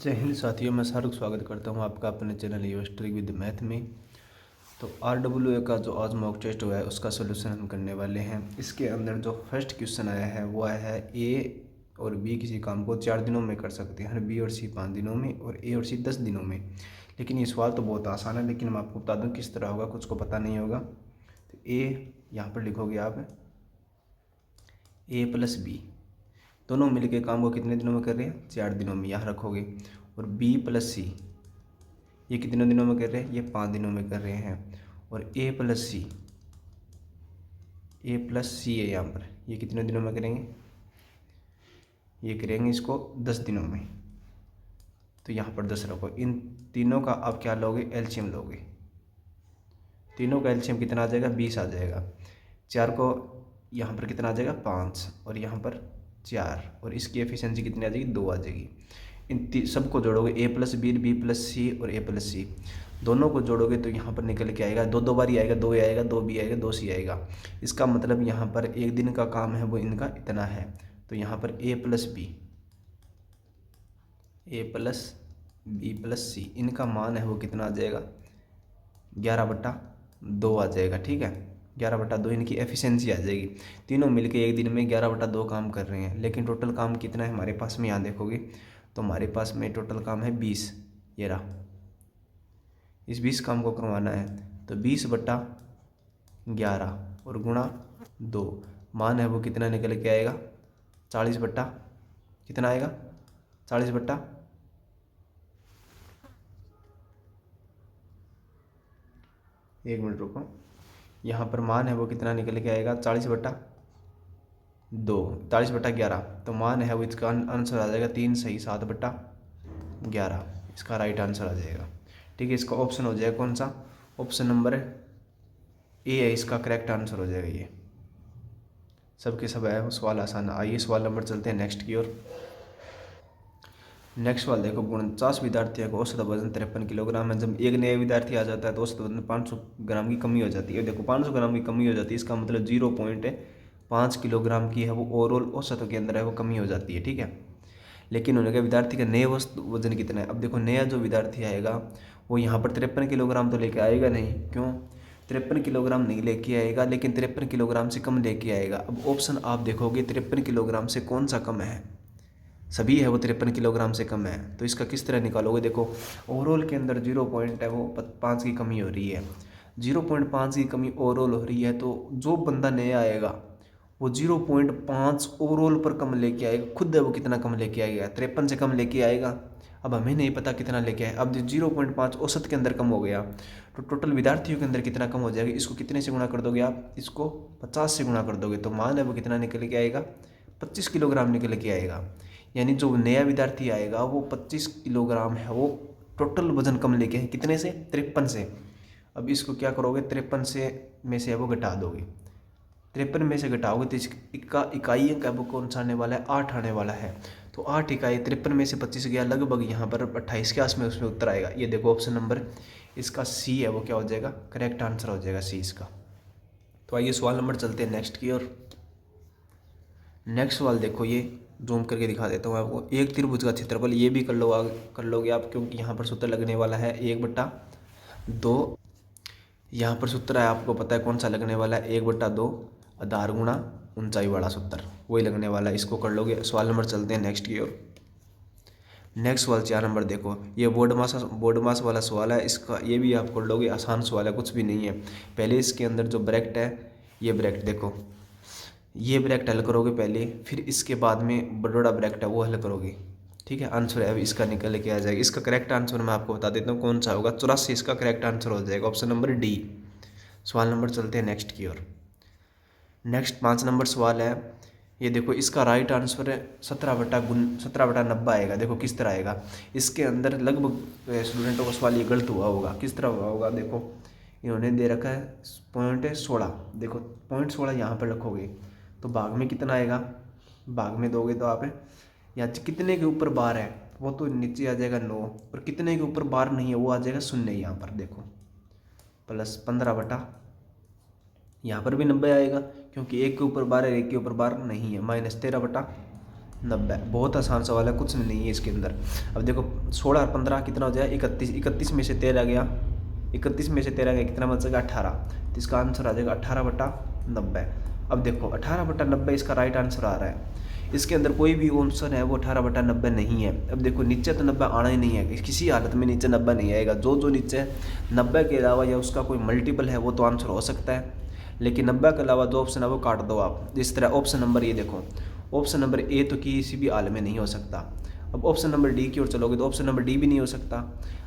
जय हिंद साथियों, मैं शाहरुख स्वागत करता हूं आपका अपने चैनल यूस्ट्रिक विद मैथ में। तो RWA का जो आज मॉक टेस्ट हुआ है उसका सोल्यूशन हम करने वाले हैं। इसके अंदर जो फर्स्ट क्वेश्चन आया है वो आया है ए और बी किसी काम को 4 दिनों में कर सकते हैं, बी और सी 5 दिनों में और ए और सी 10 दिनों में। लेकिन ये सवाल तो बहुत आसान है, लेकिन मैं आपको बता दूँ किस तरह होगा, कुछ को पता नहीं होगा। तो ए यहाँ पर लिखोगे आप ए प्लस बी, दोनों मिलके काम को कितने दिनों में कर रहे हैं, 4 दिनों में, यहाँ रखोगे। और बी प्लस सी, ये कितने दिनों में कर रहे हैं, ये 5 दिनों में कर रहे हैं। और ए प्लस सी है यहाँ पर, ये कितने दिनों में करेंगे, ये करेंगे इसको 10 दिनों में। तो यहाँ पर 10 रखो। इन तीनों का आप क्या लोगे, एलसीएम लोगे। तीनों का एलसीएम कितना आ जाएगा, 20 आ जाएगा। 4 को यहाँ पर कितना आ जाएगा, 5, और यहाँ पर 4, और इसकी एफिशिएंसी कितनी आ जाएगी, 2 आ जाएगी। इन सबको जोड़ोगे, ए प्लस बी प्लस सी और ए प्लस सी, दोनों को जोड़ोगे तो यहाँ पर निकल के आएगा, दो बार ही आएगा, 2 आएगा, 2 बी आएगा, 2 सी आएगा। इसका मतलब यहाँ पर एक दिन का काम है वो इनका इतना है। तो यहाँ पर ए प्लस बी प्लस सी, इनका मान है वो कितना आ जाएगा, 11/2 आ जाएगा। ठीक है, 11/2 इनकी एफिशिएंसी आ जाएगी। तीनों मिलके एक दिन में 11/2 काम कर रहे हैं, लेकिन टोटल काम कितना है हमारे पास में, यहाँ देखोगे तो हमारे पास में टोटल काम है 20। ये रहा, इस 20 काम को करवाना है तो 20/11 और गुणा 2, मान है वो कितना निकल के आएगा, 40 बट्टा कितना आएगा, 40 बट्टा 1 मिनट रुको, यहाँ पर मान है वो कितना निकल के आएगा, 40/2, 40/11। तो मान है वो, इसका आंसर आ जाएगा 3 सही 7/11, इसका राइट आंसर आ जाएगा। ठीक है, इसका ऑप्शन हो जाएगा कौन सा, ऑप्शन नंबर ए है, इसका करेक्ट आंसर हो जाएगा। ये सबके सब है, सवाल आसान। आइए सवाल नंबर चलते हैं नेक्स्ट की ओर। नेक्स्ट सवाल देखो, 49 विद्यार्थियों को औसत वजन 53 किलोग्राम है। जब एक नया विद्यार्थी आ जाता है तो औसत वजन 500 ग्राम की कमी हो जाती है। देखो 500 ग्राम की कमी हो जाती है, इसका मतलब 0.5 किलोग्राम की है वो ओवरऑल औसत के अंदर है वो कमी हो जाती है। ठीक है, लेकिन उन्होंने कहा विद्यार्थी का नए वजन कितना है। अब देखो नया जो विद्यार्थी आएगा वो यहाँ पर 53 किलोग्राम तो लेके आएगा नहीं, क्यों, 53 किलोग्राम नहीं लेके आएगा, लेकिन 53 किलोग्राम से कम लेके आएगा। अब ऑप्शन आप देखोगे 53 किलोग्राम से कौन सा कम है, सभी है वो 53 किलोग्राम से कम है। तो इसका किस तरह निकालोगे, देखो ओवरऑल के अंदर 0.5 की कमी हो रही है, 0.5 की कमी ओवरऑल हो रही है, तो जो बंदा नया आएगा वो 0.5 ओवरऑल पर कम लेके आएगा। खुद है वो कितना कम लेके आएगा, 53 से कम लेके आएगा। अब हमें नहीं पता कितना लेके आए। अब 0.5 औसत के अंदर कम हो गया तो टोटल विद्यार्थियों के अंदर कितना कम हो जाएगा, इसको कितने से गुणा कर दोगे आप, इसको 50 से गुणा कर दोगे तो मान है वो कितना निकल के आएगा, 25 किलोग्राम निकल के आएगा। यानी जो नया विद्यार्थी आएगा वो 25 किलोग्राम है वो टोटल वजन कम लेके है, कितने से, 53 से। अब इसको क्या करोगे, 53 से में से वो घटा दोगे, 53 में से घटाओगे तो इसका इकाई का वो कौन सा आने वाला है, 8 आने वाला है। तो 8 इकाई 53 में से 25 गया, लगभग यहाँ पर 28 के आस में उसमें उत्तर आएगा। ये देखो ऑप्शन नंबर इसका सी है वो क्या हो जाएगा, करेक्ट आंसर हो जाएगा सी इसका। तो आइए सवाल नंबर चलते हैं नेक्स्ट की ओर। नेक्स्ट सवाल देखो, ये जूम करके दिखा देता हूँ आपको। एक त्रिभुज का क्षेत्रफल, ये भी कर लोगे आप, क्योंकि यहाँ पर सूत्र लगने वाला है 1/2। यहाँ पर सूत्र है आपको पता है कौन सा लगने वाला है, 1/2 आधार गुणा ऊंचाई वाला सूत्र वही लगने वाला है, इसको कर लोगे। सवाल नंबर चलते हैं नेक्स्ट की ओर। नेक्स्ट सवाल 4 नंबर देखो, ये बोर्ड मास वाला सवाल है, इसका ये भी आप कर लोगे, आसान सवाल है, कुछ भी नहीं है। पहले इसके अंदर जो ब्रैकेट है, ये ब्रैकेट देखो, ये ब्रैकेट हल करोगे पहले, फिर इसके बाद में बड़ा ब्रैकेट है वो हल करोगे। ठीक है, आंसर है अब इसका निकल के आ जाएगा। इसका करेक्ट आंसर मैं आपको बता देता हूँ कौन सा होगा, 84 इसका करेक्ट आंसर हो जाएगा, ऑप्शन नंबर डी। सवाल नंबर चलते हैं नेक्स्ट की ओर। नेक्स्ट 5 नंबर सवाल है, ये देखो इसका राइट आंसर है 17/90 आएगा। देखो किस तरह आएगा, इसके अंदर लगभग स्टूडेंटों का सवाल ये गलत हुआ होगा, किस तरह हुआ होगा, देखो इन्होंने दे रखा है 0.16, देखो 0.16 यहाँ पर रखोगे तो भाग में कितना आएगा, भाग में दोगे तो आप यहाँ कितने के ऊपर बार है वो तो नीचे आ जाएगा 9, और कितने के ऊपर बार नहीं है वो आ जाएगा 0। यहाँ पर देखो प्लस 15 यहाँ पर भी 90 आएगा, क्योंकि एक के ऊपर बार है, एक के ऊपर बार नहीं है, -13/90 90। बहुत आसान सवाल है, कुछ नहीं है इसके अंदर। अब देखो 16 और 15 कितना हो जाएगा 31, 31 में से 13 गया, 31 में से 13 गया कितना बचेगा 18, तो इसका आंसर आ जाएगा 18/90। अब देखो 18/90 इसका राइट आंसर आ रहा है। इसके अंदर कोई भी ऑप्शन है वो 18/90 नहीं है। अब देखो नीचे तो 90 आना ही नहीं है, किसी हालत में नीचे 90 नहीं आएगा। जो नीचे 90 के अलावा या उसका कोई मल्टीपल है वो तो आंसर हो सकता है, लेकिन 90 के अलावा जो ऑप्शन है वो काट दो आप। इस तरह ऑप्शन नंबर ये देखो, ऑप्शन नंबर ए तो किसी भी हाल में नहीं हो सकता। अब ऑप्शन नंबर डी की ओर चलोगे तो ऑप्शन नंबर डी भी नहीं हो सकता।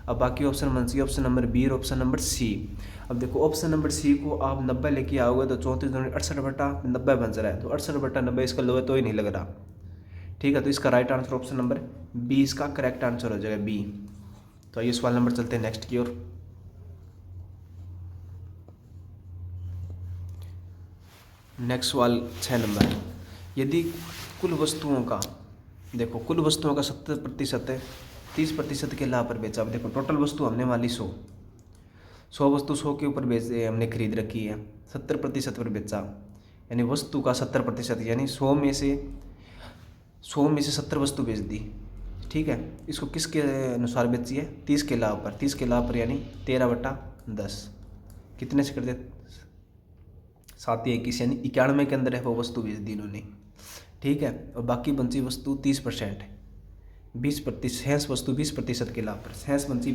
अब बाकी ऑप्शन बन सी ऑप्शन नंबर बी और ऑप्शन नंबर सी। अब देखो ऑप्शन नंबर सी को आप 90 लेके आओगे तो 34 दूनी 68/90 बन रहा है, तो 68/90 इसका लोहे तो ही नहीं लग रहा। ठीक है, तो इसका right answer option number B इसका करेक्ट आंसर हो जाएगा, बी। तो आइए सवाल नंबर चलते हैं नेक्स्ट की ओर। नेक्स्ट सवाल 6 नंबर। यदि कुल वस्तुओं का, देखो कुल वस्तुओं का 70% है, 30% के लाभ पर बेचा। अब देखो टोटल वस्तु हमने मान ली 100 वस्तु 100 के ऊपर बेचे, हमने खरीद रखी है, 70% पर बेचा, यानी वस्तु का 70%, यानी 100 में से 70 वस्तु बेच दी। ठीक है, इसको किसके अनुसार बेची है 30 के लाभ पर, 30 के लाभ पर यानी 13/10 कितने से कर दे 7×21 यानी 91 के अंदर है वो वस्तु बेच दी इन्होंने। ठीक है, और बाकी बची वस्तु 30%, 20% वस्तु 20% के लाभ पर, 60 बची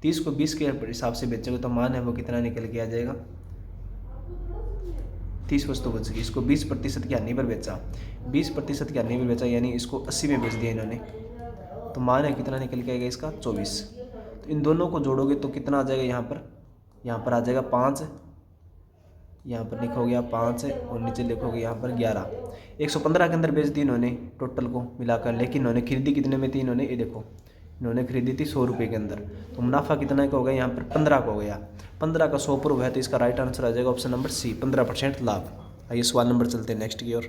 30 को 20 के हिसाब से बेचोगे तो मान है वो कितना निकल के आ जाएगा 30 वस्तु बच गई। इसको 20% की हानि पर बेचा, 20% की हानि पर बेचा यानी इसको 80 में बेच दिया इन्होंने, तो मान है कितना निकल के आएगा इसका 24। तो इन दोनों को जोड़ोगे तो कितना आ जाएगा यहाँ पर आ जाएगा 5, यहाँ पर लिखोगे आप 5 और नीचे लिखोगे यहाँ पर 11। 115 के अंदर बेच दी इन्होंने टोटल को मिलाकर, लेकिन इन्होंने खरीदी कितने में थी, इन्होंने ये देखो इन्होंने खरीदी थी 100 रुपये के अंदर, तो मुनाफा कितना का हो गया यहाँ पर 15 का हो गया। 15 का 100 पर हुआ है, तो इसका राइट आंसर आ जाएगा ऑप्शन नंबर सी, 15% लाभ। आइए सवाल नंबर चलते हैं नेक्स्ट की ओर।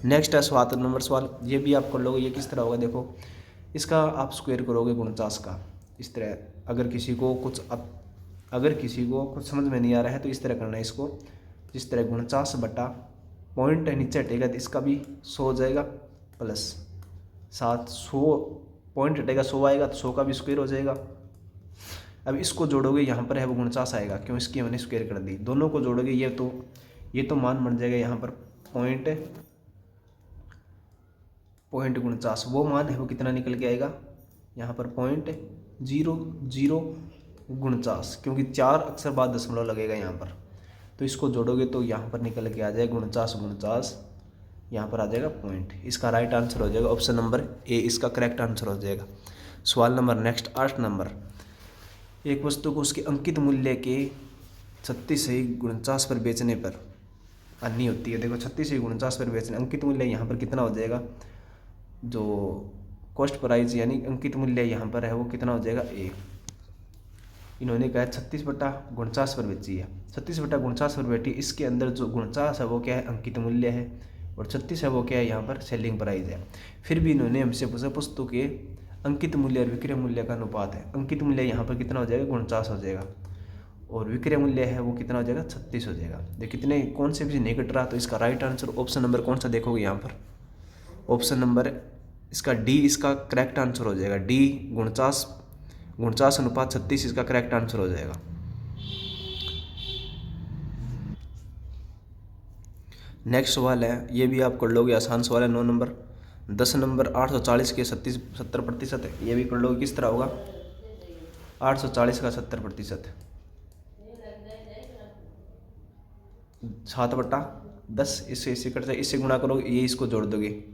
नेक्स्ट है सवाल, ये भी आप कर लोगे। ये किस तरह होगा देखो, इसका आप स्क्वायर करोगे 49 का, इस तरह। अगर किसी को कुछ समझ में नहीं आ रहा है तो इस तरह करना है इसको, जिस तरह 49 बटा पॉइंट नीचे हटेगा तो इसका भी 100 हो जाएगा, प्लस 700 पॉइंट हटेगा 100 आएगा तो 100 का भी स्क्वायर हो जाएगा। अब इसको जोड़ोगे यहाँ पर है वो 49 आएगा, क्यों इसकी हमने स्क्वायर कर दी। दोनों को जोड़ोगे ये तो मान बन जाएगा यहाँ पर पॉइंट 49, वो मान है वो कितना निकल के आएगा यहाँ पर 0.0049, क्योंकि 4 अक्षर बाद दशमलव लगेगा यहाँ पर। तो इसको जोड़ोगे तो यहाँ पर निकल के आ जाएगा 49, यहाँ पर आ जाएगा पॉइंट। इसका राइट आंसर हो जाएगा ऑप्शन नंबर ए, इसका करेक्ट आंसर हो जाएगा। सवाल नंबर नेक्स्ट 8 नंबर। एक वस्तु को उसके अंकित मूल्य के 36 पर बेचने पर हानि होती है। देखो 36 पर बेचने, अंकित मूल्य यहाँ पर कितना हो जाएगा, जो कॉस्ट प्राइस यानी अंकित मूल्य यहाँ पर है वो कितना हो जाएगा ए। इन्होंने कहा 36/49 पर बेची है, 36/49 पर बेटी। इसके अंदर जो 49 है वो क्या है अंकित मूल्य है, और 36 है वो क्या है यहाँ पर सेलिंग प्राइस है। फिर भी इन्होंने हमसे पूछा वस्तु के अंकित मूल्य और विक्रय मूल्य का अनुपात है। अंकित मूल्य यहाँ पर कितना हो जाएगा 49 हो जाएगा, और विक्रय मूल्य है वो कितना हो जाएगा 36 हो जाएगा। देखिए कितने कौन से भी नहीं कट रहा, तो इसका राइट आंसर ऑप्शन नंबर कौन सा देखोगे यहाँ पर, ऑप्शन नंबर इसका डी इसका करेक्ट आंसर हो जाएगा। डी 49/36 इसका करेक्ट आंसर हो जाएगा। नेक्स्ट सवाल है, ये भी आप कर लोगे, आसान सवाल है 9 नंबर। 10 नंबर 840 के 70% है, ये भी कर लोगे। किस तरह होगा 840 का 70%, 7/10, इससे कट जाए, इससे गुणा करोगे, ये इसको जोड़ दोगे।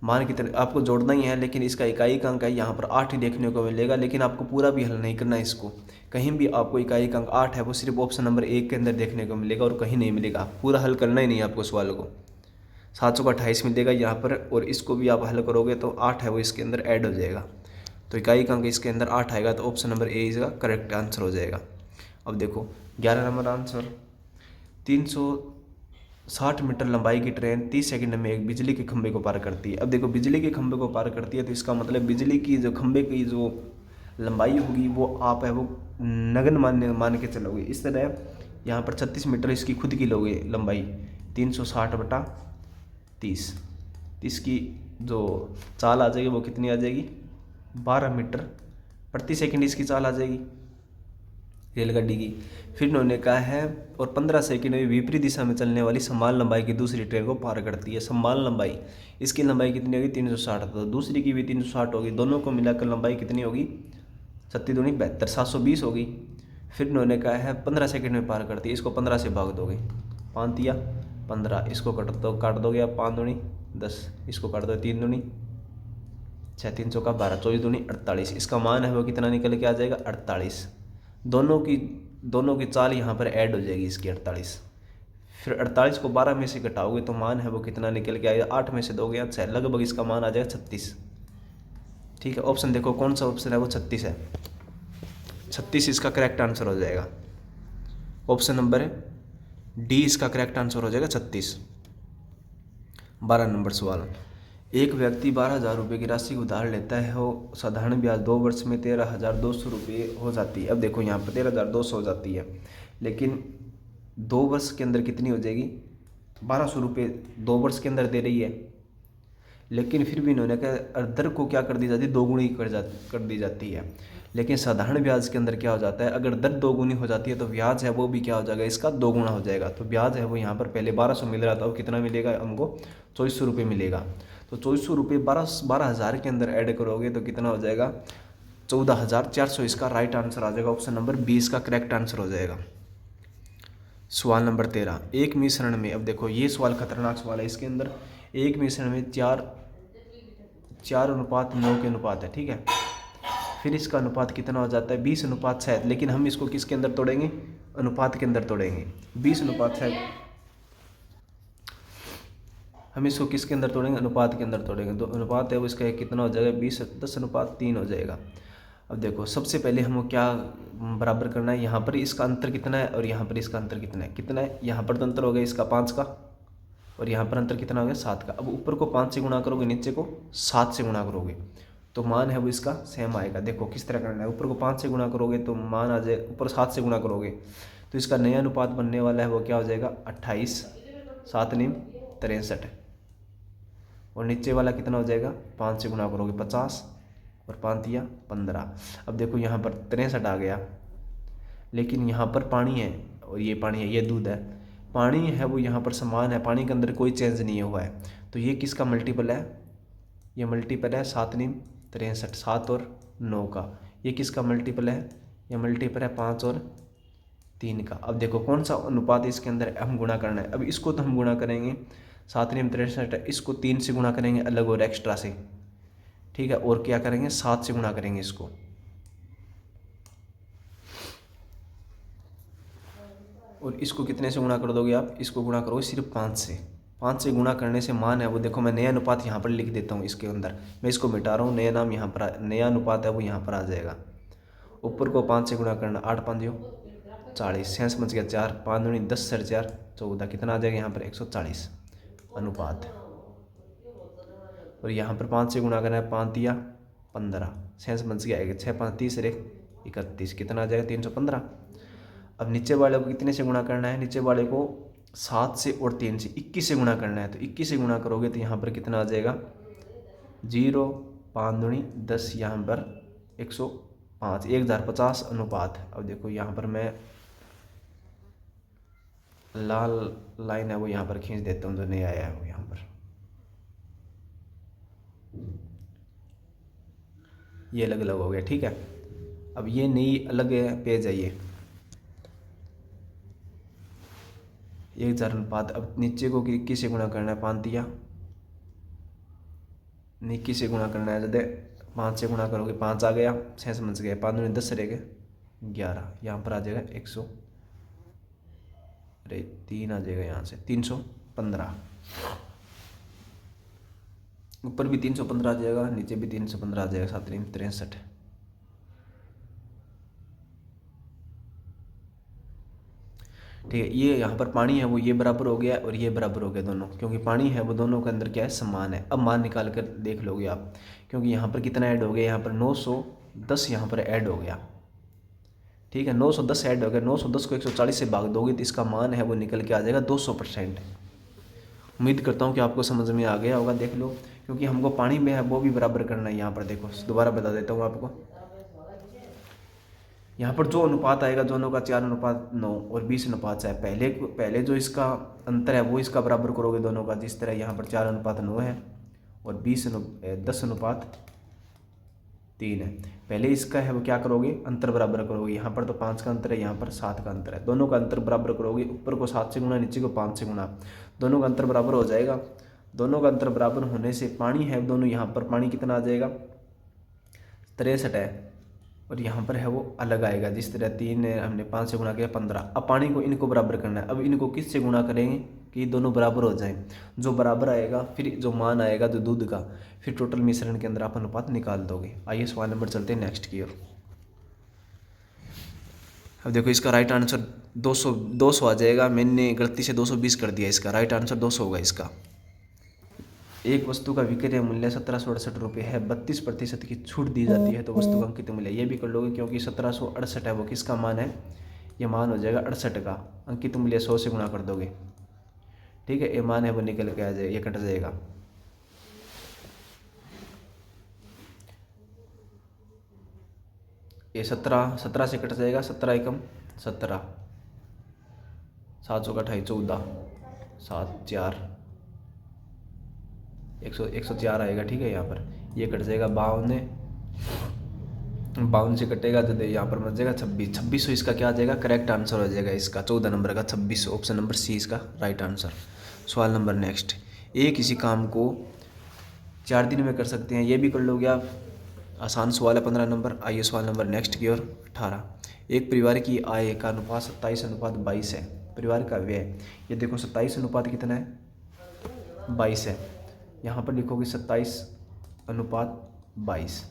मान कितने आपको जोड़ना ही है, लेकिन इसका इकाई अंक है यहाँ पर 8 ही देखने को मिलेगा, लेकिन आपको पूरा भी हल नहीं करना है इसको। कहीं भी आपको इकाई अंक 8 है वो सिर्फ ऑप्शन नंबर 1 के अंदर देखने को मिलेगा और कहीं नहीं मिलेगा। पूरा हल करना ही नहीं है आपको सवाल को। 728 मिलेगा यहाँ पर, और इसको भी आप हल करोगे तो 8 है वो इसके अंदर ऐड हो जाएगा, तो इकाई अंक इसके अंदर 8 आएगा, तो ऑप्शन नंबर ए इसका करेक्ट आंसर हो जाएगा। अब देखो 11 नंबर आंसर, 360 मीटर लंबाई की ट्रेन 30 सेकंड में एक बिजली के खंभे को पार करती है। अब देखो बिजली के खंभे को पार करती है, तो इसका मतलब बिजली की जो खंभे की जो लंबाई होगी वो आप है वो नगन मान के चलोगे। इस तरह यहाँ पर 36 मीटर इसकी खुद की लोगे लंबाई, 360/30 तो इसकी जो चाल आ जाएगी वो कितनी आ जाएगी, 12 मीटर प्रति सेकंड इसकी चाल आ जाएगी रेलगाड़ी की। फिर इन्होंने कहा है और 15 सेकंड में विपरीत दिशा में चलने वाली समान लंबाई की दूसरी ट्रेन को पार करती है। समान लंबाई, इसकी लंबाई कितनी होगी, 360, तो दूसरी की भी 360 होगी, दोनों को मिलाकर लंबाई कितनी होगी, 36 दूनी 72, 720 होगी। फिर इन्होंने कहा है 15 सेकंड में पार करती है, इसको 15 से भाग दोगे, 5 या 15, इसको काट दोगे आप, 5 दूनी 10, इसको काट दो 3 दूनी 6, 3 चौका 12, 24 दूनी 48, इसका मान है वो कितना निकल के आ जाएगा, 48। दोनों की चाल यहाँ पर ऐड हो जाएगी इसकी 48। फिर 48 को 12 में से घटाओगे तो मान है वो कितना निकल के आएगा, 8 में से दोगे या 6, लगभग इसका मान आ जाएगा 36। ठीक है, ऑप्शन देखो कौन सा ऑप्शन है वो 36 है, 36 इसका करेक्ट आंसर हो जाएगा। ऑप्शन नंबर डी इसका करेक्ट आंसर हो जाएगा 36। 12 नंबर सवाल, एक व्यक्ति 12,000 रुपये की राशि उधार लेता है और साधारण ब्याज 2 वर्ष में 13,200 रुपये हो जाती है। अब देखो यहाँ पर 13,200 हो जाती है, लेकिन 2 वर्ष के अंदर कितनी हो जाएगी, 1,200 रुपये 2 वर्ष के अंदर दे रही है। लेकिन फिर भी इन्होंने कहा दर को क्या कर दी जाती है, दोगुनी कर दी जाती है। लेकिन साधारण ब्याज के अंदर क्या हो जाता है, अगर दर दोगुनी हो जाती है तो ब्याज है वो भी क्या हो जाएगा, इसका दोगुना हो जाएगा। तो ब्याज है वो यहाँ पर पहले 1,200 मिल रहा था, अब कितना मिलेगा हमको, 2,400 रुपये मिलेगा। तो 2,400 रुपये 12,000 के अंदर ऐड करोगे तो कितना हो जाएगा, 14,400, इसका राइट आंसर आ जाएगा। ऑप्शन नंबर 20 का करेक्ट आंसर हो जाएगा। सवाल नंबर 13, एक मिश्रण में, अब देखो ये सवाल खतरनाक सवाल है, इसके अंदर एक मिश्रण में 4:9 के अनुपात है, ठीक है। फिर इसका अनुपात कितना हो जाता है, 20:6, लेकिन हम इसको किसके अंदर तोड़ेंगे, अनुपात के अंदर तोड़ेंगे। 20:6 हम इसको किसके अंदर तोड़ेंगे, अनुपात के अंदर तोड़ेंगे। तो अनुपात है वो इसका कितना हो जाएगा, 10:3 हो जाएगा। अब देखो सबसे पहले हमको क्या बराबर करना है, यहाँ पर इसका अंतर कितना है और यहाँ पर इसका अंतर कितना है, यहाँ पर तो अंतर हो गया इसका 5 का और यहाँ पर अंतर कितना हो गया 7 का। अब ऊपर को 5 से गुणा करोगे, नीचे को 7 से गुणा करोगे तो मान है वो इसका सेम आएगा। देखो किस तरह करना है, ऊपर को 5 से गुणा करोगे तो मान आ जाए, ऊपर 7 से गुणा करोगे तो इसका नया अनुपात बनने वाला है वो क्या हो जाएगा, 28, 7 9 63, और नीचे वाला कितना हो जाएगा, 5 से गुणा करोगे 50 और 5 या 15। अब देखो यहाँ पर 63 आ गया, लेकिन यहाँ पर पानी है और ये पानी है, ये दूध है, पानी है वो यहाँ पर समान है, पानी के अंदर कोई चेंज नहीं हुआ है। तो ये किसका मल्टीपल है, ये मल्टीपल है 7 9 63, 7 और 9 का। ये किसका मल्टीपल है, ये मल्टीपल है 5 और 3 का। अब देखो कौन सा अनुपात इसके अंदर हम गुणा करना है। अब इसको तो हम गुणा करेंगे 7 9 63, इसको 3 से गुणा करेंगे अलग और एक्स्ट्रा से, ठीक है। और क्या करेंगे, 7 से गुणा करेंगे इसको, और इसको कितने से गुणा कर दोगे आप, इसको गुणा करोगे सिर्फ 5 से। 5 से गुणा करने से मान है वो, देखो मैं नया अनुपात यहाँ पर लिख देता हूँ इसके अंदर, मैं इसको मिटा रहा हूँ, नया नाम यहाँ पर, नया अनुपात है वो यहाँ पर आ जाएगा। ऊपर को 5 से गुणा करना, 8 5 40, 6 बच गया 4, 5 दूनी 10 4 14, कितना आ जाएगा यहाँ पर 140 अनुपात। और यहाँ पर 5 से गुणा करना है, 5 या 15, 6 बच गया 6 5 30 31, कितना आ जाएगा 315। अब नीचे वाले को कितने से गुणा करना है, नीचे वाले को 7 से और 3 से 21 से गुणा करना है। तो 21 से गुणा करोगे तो यहाँ पर कितना आ जाएगा, 0 5 दूनी 10, यहाँ पर 105, 1050 अनुपात। अब देखो यहाँ पर मैं लाल लाइन है वो यहाँ पर खींच देता हूँ, जो नहीं आया है वो यहाँ पर, ये अलग अलग हो गया, ठीक है। अब ये नई अलग पेज है, ये 1000 अनुपात। अब नीचे को 21 से गुणा करना है, 5 या 21 से गुणा करना है, जब 5 से गुणा करोगे 5 आ गया, 6 समझ गए, 5 दूनी 10 रहेगा 11, यहाँ पर आ जाएगा 3 आ जाएगा, यहाँ से 315, ऊपर भी 315 आ जाएगा, नीचे भी 315 आ जाएगा, 7 3 63। ठीक है, ये यहाँ पर पानी है वो ये बराबर हो गया और ये बराबर हो गया दोनों, क्योंकि पानी है वो दोनों के अंदर क्या है, समान है। अब मान निकाल कर देख लोगे आप, क्योंकि यहाँ पर कितना ऐड हो गया, यहाँ पर 910 यहाँ पर ऐड हो गया, ठीक है। 910 ऐड हो गया, 910 को 140 से भाग दोगे तो इसका मान है वो निकल के आ जाएगा 200%। उम्मीद करता हूँ कि आपको समझ में आ गया होगा। देख लो, क्योंकि हमको पानी में है वो भी बराबर करना है। यहाँ पर देखो, दोबारा बता देता हूँ आपको। यहाँ पर जो अनुपात आएगा दोनों का 4:9 और 20:6 है। पहले जो इसका अंतर है वो इसका बराबर करोगे दोनों का। जिस तरह यहाँ पर 4:9 है और 10:3 है। पहले इसका है वो क्या करोगे, अंतर बराबर करोगे। यहाँ पर तो 5 का अंतर है, यहाँ पर 7 का अंतर है। दोनों का अंतर बराबर करोगे, ऊपर को 7 से गुना, नीचे को 5 से गुना, दोनों का अंतर बराबर हो जाएगा। दोनों का अंतर बराबर होने से पानी है दोनों, यहाँ पर पानी कितना आ जाएगा, 63 है, और यहाँ पर है वो अलग आएगा। जिस तरह 3 है, हमने 5 से गुना किया 15। अब पानी को इनको बराबर करना है। अब इनको किस से गुणा करेंगे कि दोनों बराबर हो जाएं। जो बराबर आएगा फिर जो मान आएगा जो दूध का, फिर टोटल मिश्रण के अंदर आप अनुपात निकाल दोगे। आइए सवाल नंबर चलते हैं नेक्स्ट की ओर। अब देखो इसका राइट आंसर 200 आ जाएगा। मैंने गलती से 220 कर दिया। इसका राइट आंसर 200 होगा इसका। एक वस्तु का विक्रय मूल्य 1768 रुपये है, 32% की छूट दी जाती है तो वस्तु का अंकित मूल्य, ये भी कर लोगे क्योंकि 1768 है वो किसका मान है, ये मान हो जाएगा 68 का। अंकित मूल्य 100 से गुणा कर दोगे, ठीक है, ये मान है वो निकल के आ जाएगा, ये कट जाएगा। ये 17 से कट जाएगा, 17 एकम 17, 7 का 28, 14, 7 4 104 आएगा, ठीक है। यहाँ पर ये कट जाएगा 52 से कटेगा तो यहाँ पर बच जाएगा 2600। इसका क्या आ जाएगा, करेक्ट आंसर हो जाएगा इसका 14 नंबर का 26। ऑप्शन नंबर सी इसका राइट आंसर। सवाल नंबर नेक्स्ट, किसी काम को 4 दिन में कर सकते हैं, ये भी कर लोगे आप, आसान सवाल है 15 नंबर। आइए सवाल नंबर नेक्स्ट की ओर। 18, एक परिवार की आय का अनुपात 27:22 है। परिवार का व्यय, ये देखो 27 अनुपात कितना है, 22 है। यहाँ पर लिखोगे 27:22।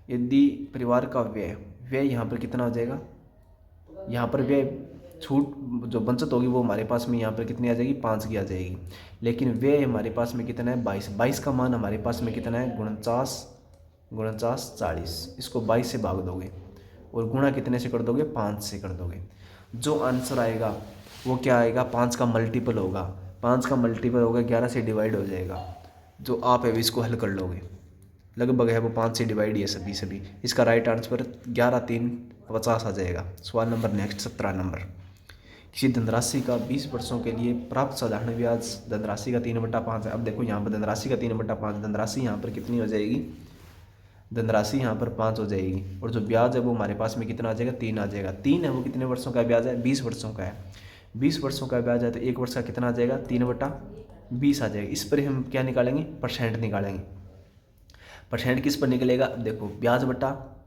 यदि परिवार का व्यय यहाँ पर कितना हो जाएगा, यहाँ पर व्यय छूट जो बचत होगी वो हमारे पास में यहाँ पर कितनी आ जाएगी, 5 की आ जाएगी। लेकिन व्यय हमारे पास में कितना है, 22 का मान हमारे पास में कितना है, 49 40। इसको 22 से भाग दोगे और गुणा कितने से कर दोगे, 5 से कर दोगे। जो आंसर आएगा वो क्या आएगा, 5 का मल्टीपल होगा। 5 का मल्टीपल होगा 11 से डिवाइड हो जाएगा। जो आप है इसको हल कर लोगे, लगभग है वो 5 से डिवाइड ही है सभी। इसका राइट आंसर 11 3 50 आ जाएगा। सवाल नंबर नेक्स्ट 17 नंबर, किसी धनराशि का 20 वर्षों के लिए प्राप्त साधारण ब्याज धनराशि का 3/5 है। अब देखो यहाँ पर धनराशि का 3/5, धनराशि यहाँ पर कितनी हो जाएगी, धनराशि यहाँ पर 5 हो जाएगी, और जो ब्याज है वो हमारे पास में कितना आ जाएगा, 3 आ जाएगा। 3 है वो कितने वर्षों का ब्याज है, 20 वर्षों का है। 20 वर्षों का ब्याज है तो एक वर्ष का कितना आ जाएगा, 3/20 आ जाएगा। इस पर हम क्या निकालेंगे, परसेंट निकालेंगे। परसेंट किस पर निकलेगा, अब देखो ब्याज बटा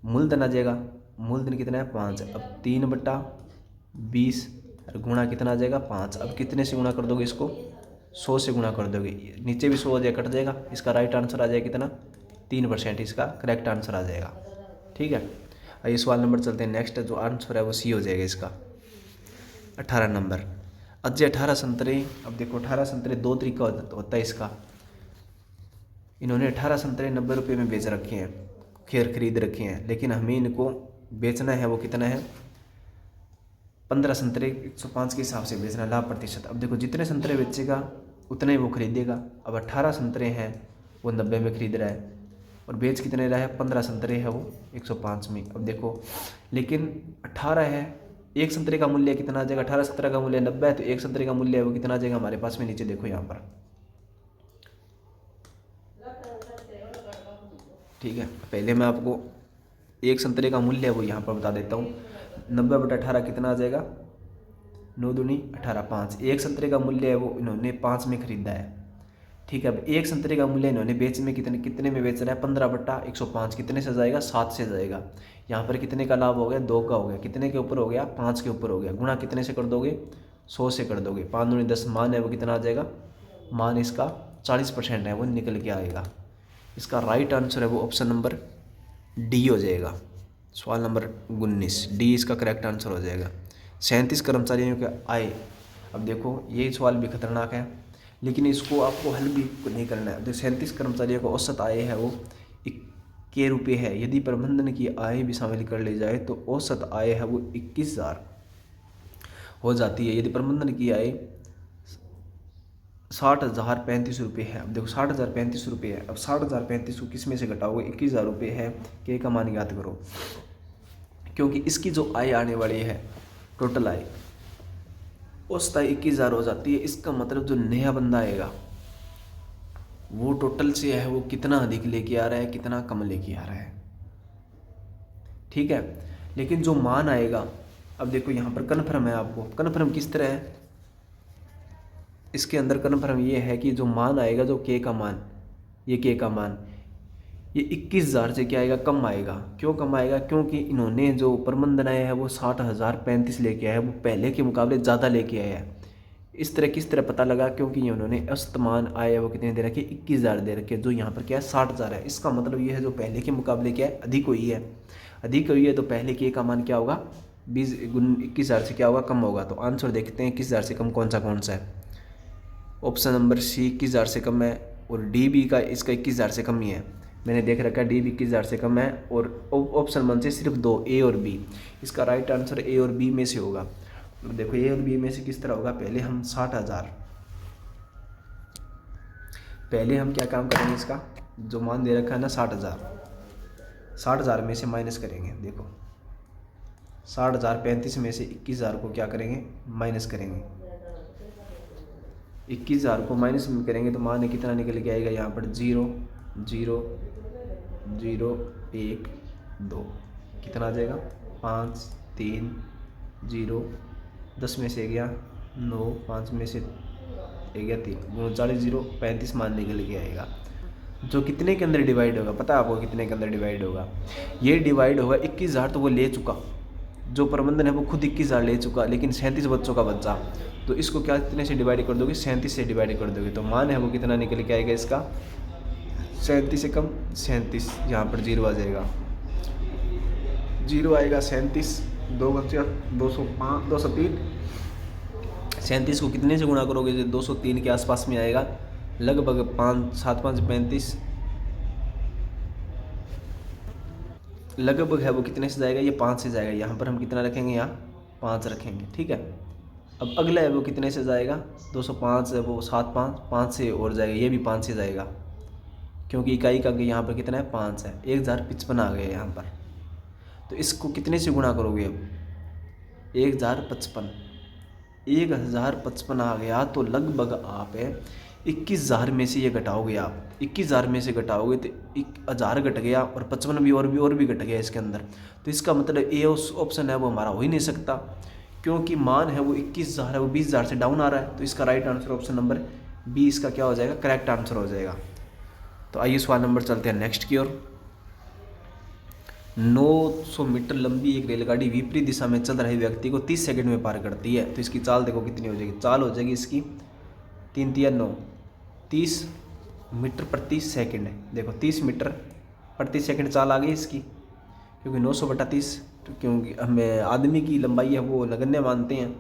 मूलधन आ जाएगा। मूलधन कितना है, 5। अब 3/20 और गुणा कितना आ जाएगा, 5। अब कितने से गुणा कर दोगे इसको, 100 से गुणा कर दोगे। नीचे भी 100 हो जाएगा, कट जाएगा। इसका राइट आंसर आ जाएगा कितना, 3%। इसका करेक्ट आंसर आ जाएगा, ठीक है। आइए सवाल नंबर चलते हैं नेक्स्ट। जो आंसर है वो सी हो जाएगा इसका। 18 नंबर, अजय 18 संतरे। अब देखो 18 संतरे 2 तरीका होता है इसका। इन्होंने 18 संतरे 90 रुपये में बेच रखे हैं, खरीद रखे हैं, लेकिन हमें इनको बेचना है वो कितना है, 15 संतरे 105 के हिसाब से बेचना, लाभ प्रतिशत। अब देखो जितने संतरे बेचेगा उतने वो खरीदेगा। अब 18 संतरे हैं वो 90 में खरीद रहा है, और बेच कितने रहा है, 15 संतरे है वो 105 में। अब देखो लेकिन 18 है, एक संतरे का मूल्य कितना आ जाएगा, 18 संतरे का मूल्य 90 है, तो एक संतरे का मूल्य है वो कितना आ जाएगा हमारे पास में, नीचे देखो यहाँ पर, ठीक है। पहले मैं आपको एक संतरे का मूल्य है वो यहाँ पर बता देता हूँ। 90/18 कितना आ जाएगा, 9 दूनी 18, 5। एक संतरे का मूल्य है वो इन्होंने 5 में खरीदा है, ठीक है। अब एक संतरे का मूल्य इन्होंने बेच में कितने में बेच रहा है, 15/105। कितने से जाएगा, 7 से जाएगा। यहाँ पर कितने का लाभ हो गया, 2 का हो गया। कितने के ऊपर हो गया, 5 के ऊपर हो गया। गुणा कितने से कर दोगे, 100 से कर दोगे। 5 दूनी 10, मान है वो कितना आ जाएगा, मान इसका 40% है वो निकल के आएगा। इसका राइट आंसर है वो ऑप्शन नंबर डी हो जाएगा। सवाल नंबर 19, डी इसका करेक्ट आंसर हो जाएगा। 37 कर्मचारियों के आय। अब देखो ये सवाल भी खतरनाक है, लेकिन इसको आपको हल भी नहीं करना है। तो 37 कर्मचारियों को औसत आय है वो 21 रुपये है। यदि प्रबंधन की आय भी शामिल कर ली जाए तो औसत आय है वो 21,000 हो जाती है। यदि प्रबंधन की आय 60,035 रुपये है। अब देखो 60,035 रुपये है। अब 60,035 को किस में से घटाओगे, 21,000 रुपये है, के का मान याद करो। क्योंकि इसकी जो आय आने वाली है, टोटल आय औसत आय 21,000 हो जाती है। इसका मतलब जो नया बंदा आएगा वो टोटल से है वो कितना अधिक लेके आ रहा है, कितना कम लेके आ रहा है, ठीक है। लेकिन जो मान आएगा, अब देखो यहाँ पर कन्फर्म है, आपको कन्फर्म किस तरह है, इसके अंदर कन्फर्म ये है कि जो मान आएगा, जो के का मान, ये के का मान ये 21,000 से क्या आएगा, कम आएगा। क्यों कम आएगा, क्योंकि इन्होंने जो प्रबंधन आया है वो 60,035 लेके आया है, वो पहले के मुकाबले ज़्यादा लेके आया है। इस तरह किस तरह पता लगा, क्योंकि उन्होंने औसत मान आया है वो कितने दे रखे, 21,000 दे रखे, जो यहाँ पर क्या है 60,000 है। इसका मतलब ये है जो पहले के मुकाबले क्या है, अधिक हुई है, अधिक हुई है, तो पहले के का मान क्या होगा, 20 गुण 21,000 से क्या होगा, कम होगा। तो आंसर देखते हैं 21,000 से कम कौन सा है। ऑप्शन नंबर सी 21,000 से कम है, और डी बी का इसका 21,000 से कम ही है। मैंने देख रखा है डी भी 21,000 से कम है, और ऑप्शन वन से सिर्फ दो, ए और बी। इसका राइट आंसर ए और बी में से होगा। देखो ए और बी में से किस तरह होगा, पहले हम 60,000, पहले हम क्या काम करेंगे, इसका जो मान दे रखा है ना 60,000 में से माइनस करेंगे। देखो 60,035 में से 21,000 को क्या करेंगे, माइनस करेंगे। 21,000 को माइनस में करेंगे तो मान कितना निकल के आएगा, यहाँ पर 0 0 0 1 2, कितना आ जाएगा, 5 3 0, 10 में से गया 9, 5 में से गया 3, 39 0 35 मान निकल के आएगा। जो कितने के अंदर डिवाइड होगा, पता है आपको कितने के अंदर डिवाइड होगा, ये डिवाइड होगा 21,000 तो वो ले चुका, जो प्रबंधन है वो खुद 21,000 ले चुका, लेकिन 37 बच्चों का बच्चा, तो इसको क्या कितने से डिवाइड कर दोगे, 37 से डिवाइड कर दोगे, तो मान है वो कितना निकल के आएगा इसका, 37 से कम 37, यहाँ पर 0 आ जाएगा, 0 आएगा, 37 2 बच्चे 205 203, 37 को कितने से गुणा करोगे, जो 203 के आसपास में आएगा, लगभग 5 7 5 35, लगभग है वो कितने से जाएगा, ये 5 से जाएगा। यहाँ पर हम कितना रखेंगे, यहाँ 5 रखेंगे, ठीक है। अब अगला है वो कितने से जाएगा, 205 है वो 7 5 5 से और जाएगा, ये भी 5 से जाएगा, क्योंकि इकाई का यहाँ पर कितना है 5 है, 1055 आ गया यहाँ पर। तो इसको कितने से गुणा करोगे, अब 1055 आ गया, तो लगभग आप 21,000 में से ये घटाओगे, आप 21,000 में से घटाओगे तो 1,000 घट गया, और 55 भी और भी घट गया इसके अंदर। तो इसका मतलब ए ऑप्शन है वो हमारा हो ही नहीं सकता, क्योंकि मान है वो 21,000 है, वो 20,000 से डाउन आ रहा है। तो इसका right answer option number B इसका क्या हो जाएगा, करेक्ट आंसर हो जाएगा। तो आइए सवाल नंबर चलते हैं नेक्स्ट की ओर। 900 मीटर लंबी एक रेलगाड़ी विपरीत दिशा में चल रहे व्यक्ति को 30 सेकंड में पार करती है, तो इसकी चाल देखो कितनी हो जाएगी, चाल हो जाएगी इसकी 3 3 9 30 मीटर प्रति सेकंड है। देखो 30 मीटर प्रति सेकंड चाल आ गई इसकी, क्योंकि 900/30, क्योंकि हमें आदमी की लंबाई है वो नगण्य मानते हैं,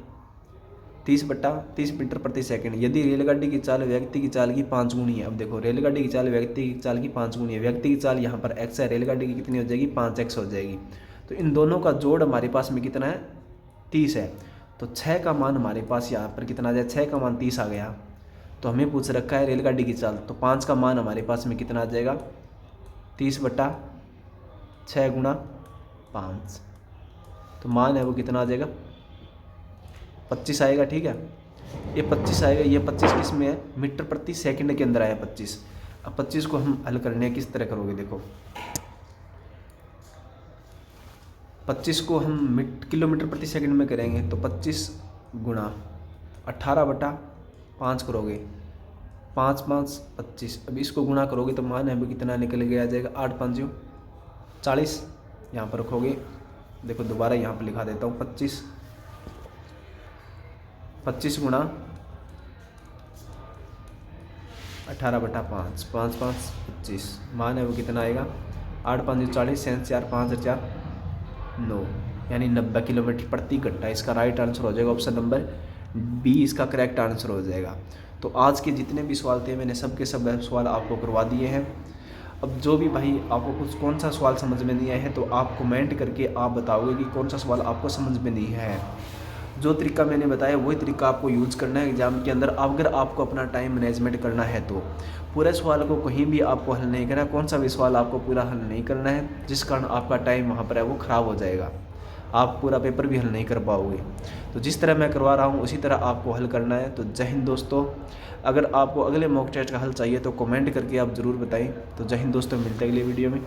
30/30 मीटर प्रति सेकंड। यदि रेलगाड़ी की चाल व्यक्ति की चाल की 5 गुनी है, अब देखो रेलगाड़ी की चाल व्यक्ति की चाल की 5 गुनी है, व्यक्ति की चाल यहाँ पर x है, रेलगाड़ी की कितनी हो जाएगी 5x हो जाएगी। तो इन दोनों का जोड़ हमारे पास में कितना है 30 है, तो 6 का मान हमारे पास यहाँ पर कितना आ जाए, 6 का मान 30 आ गया। तो हमें पूछ रखा है रेलगाड़ी की चाल, तो 5 का मान हमारे पास में कितना आ जाएगा 30/6 गुणा 5, तो मान है वो कितना आ जाएगा 25 आएगा, ठीक है। ये 25 आएगा, ये 25 किस में है, मीटर प्रति सेकंड के अंदर आया 25। अब 25 को हम हल करने किस तरह करोगे, देखो 25 को हम किलोमीटर प्रति सेकंड में करेंगे, तो 25 गुणा 18/5 करोगे, 5 5 25। अब इसको गुणा करोगे तो मान है वो कितना निकल के आ जाएगा, 8 5 40, यहाँ पर रखोगे। देखो दोबारा यहाँ पर लिखा देता हूँ, 25 गुणा 18/5, 5 5 25, मान है वो कितना आएगा 8 5 40, 4 5 4 9, यानी 90 किलोमीटर प्रति घंटा। इसका राइट आंसर हो जाएगा ऑप्शन नंबर बी, इसका करेक्ट आंसर हो जाएगा। तो आज के जितने भी सवाल थे मैंने सब के सब सवाल आपको करवा दिए हैं। अब जो भी भाई आपको कुछ कौन सा सवाल समझ में नहीं आया है, तो आप कमेंट करके आप बताओगे कि कौन सा सवाल आपको समझ में नहीं है। जो तरीका मैंने बताया वही तरीका आपको यूज़ करना है एग्ज़ाम के अंदर। अगर आपको अपना टाइम मैनेजमेंट करना है तो पूरे सवाल को कहीं भी आपको हल नहीं करना है, कौन सा भी सवाल आपको पूरा हल नहीं करना है जिस कारण आपका टाइम वहाँ पर है वो ख़राब हो जाएगा, आप पूरा पेपर भी हल नहीं कर पाओगे। तो जिस तरह मैं करवा रहा हूँ उसी तरह आपको हल करना है। तो जय हिंद दोस्तों। अगर आपको अगले मॉक टेस्ट का हल चाहिए तो कमेंट करके आप ज़रूर बताएं। तो जय हिंद दोस्तों, मिलते हैं अगले वीडियो में।